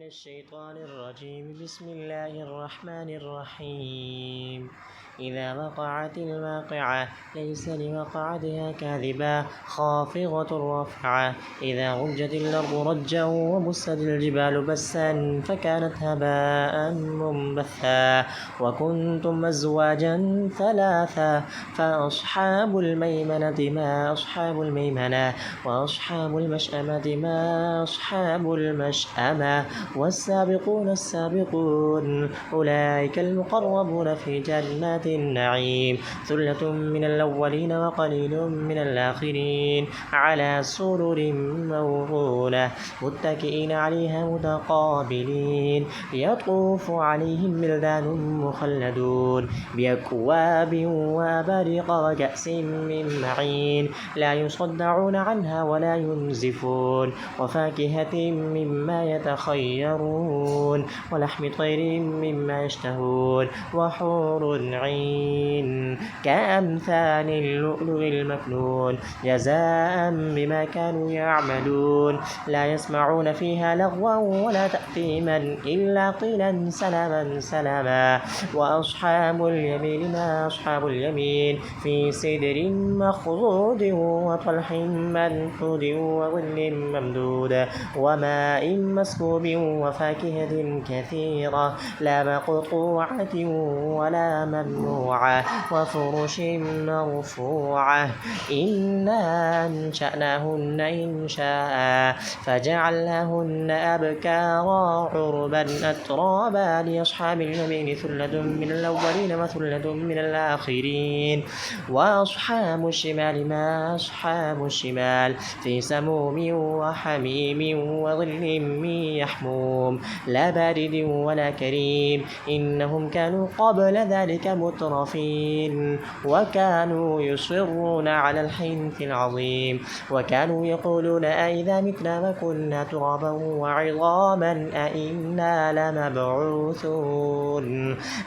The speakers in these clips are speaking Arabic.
الشيطان الرجيم. بسم الله الرحمن الرحيم. إذا وقعت الواقعة ليس لوقعتها كاذبة خافضة رافعة. إذا رجت الأرض رجا وبست الجبال بسا فكانت هباء منبثا وكنتم أزواجا ثلاثا فأصحاب الميمنة ما أصحاب الميمنة وأصحاب المشأمة ما أصحاب المشأمة والسابقون السابقون أولئك المقربون في جنات النعيم ثلة من الأولين وقليل من الآخرين على سرر موضونة متكئين عليها متقابلين يطوف عليهم ولدان مخلدون بأكواب وأباريق وكأس من معين لا يصدعون عنها ولا ينزفون وفاكهة مما يتخيرون ولحم طير مما يشتهون وحور عين كأمثال اللؤلؤ المكنون جزاء بما كانوا يعملون لا يسمعون فيها لغوا ولا تأثيما إلا قيلا سلاما سلاما وأصحاب اليمين ما أصحاب اليمين في سدر مخضود وطلح منضود وظل ممدود وماء مسكوب وفاكهة كثيرة لا مقطوعة ولا ممنوعة وفرش مرفوعة إنا أنشأناهن إنشاء فجعلناهن أبكارا عربا أترابا لأصحاب اليمين ثلة من الأولين وثلة من الآخرين وأصحاب الشمال ما أصحاب الشمال في سموم وحميم وظل من يحموم لا بارد ولا كريم إنهم كانوا قبل ذلك مترفين وكانوا يصرون على الحنث العظيم وكانوا يقولون أئذا متنا وكنا ترابا وعظاما أئنا لمبعوثون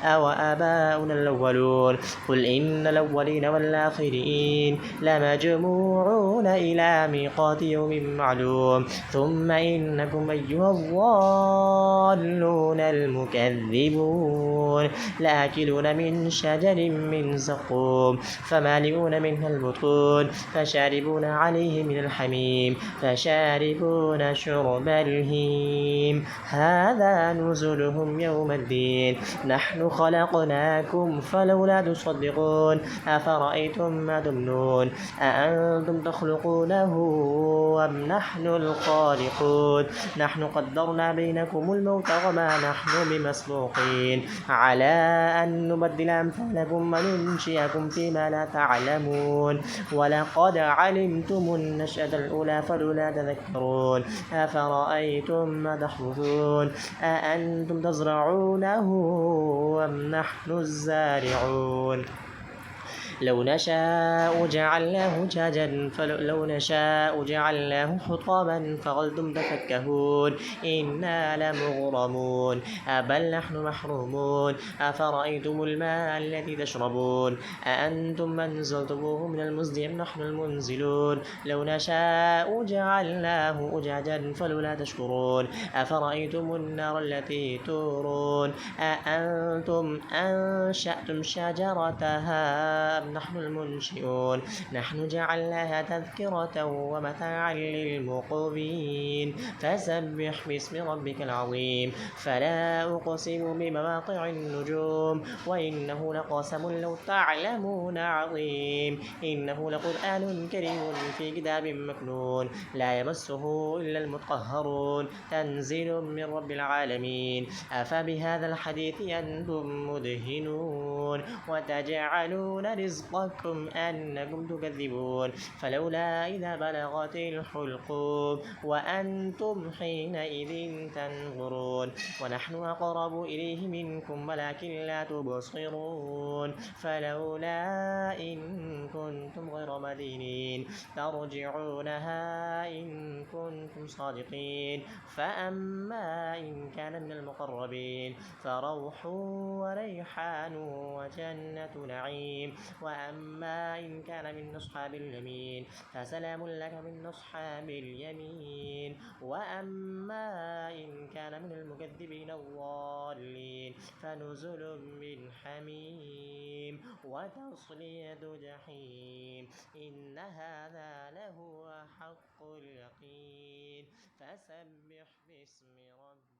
أو آباؤنا الأولون قل إن الأولين والآخرين لمجموعون إلى ميقات يوم معلوم ثم إنكم أيها الضالون المكذبون لآكلون من شجر من زقوم فمالئون منها البطون فشاربون عليه من الحميم فشاربون شرب الهيم هذا نزلهم يوم الدين نحن خلقناكم فلولا تصدقون أفرأيتم ما تمنون أأنتم تخلقونه أم نحن الخالقون نحن قدرنا بينكم الموت وما نحن بمسبوقين على أن نبدل أمثالكم وننشئكم فيما لا تعلمون ولقد علمتم النشأة الأولى فلولا تذكرون أفرأيتم ما تحرثون أأنتم تزرعونه أم نحن الزارعون لو نشاء جعلناه جاجا فلو نشاء جعلناه حطاما فظلتم تفكهون إنا لمغرمون بل نحن محرومون أفرأيتم الماء الذي تشربون أأنتم أنزلتموه من المزن أم نحن المنزلون لو نشاء جعلناه أجاجا فلولا تشكرون أفرأيتم النار التي تورون أأنتم أنشأتم شجرتها أم نحن المنشئون نحن جعلناها تذكرة ومتاعا للمقوين فسبح باسم ربك العظيم فلا أقسم بمواقع النجوم وإنه لقسم لو تعلمون عظيم إنه لقرآن كريم في كتاب مكنون لا يمسه إلا المطهرون تنزيل من رب العالمين أفبهذا الحديث أنتم مدهنون وتجعلون رزقكم أنكم تكذبون فلولا إذا بلغت الحلقوم وأنتم حينئذ تنظرون ونحن أقرب إليه منكم ولكن لا تبصرون فلولا إن كنتم غير مدينين ترجعونها إن كنتم صادقين فأما إن كان من المقربين فروح وريحان وجنة نعيم وأما إن كان من أصحاب اليمين فسلام لك من أصحاب اليمين وأما إن كان من المكذبين الضالين فنزل من حميم وتصلية جحيم إن هذا لهو حق اليقين فسبح باسم ربك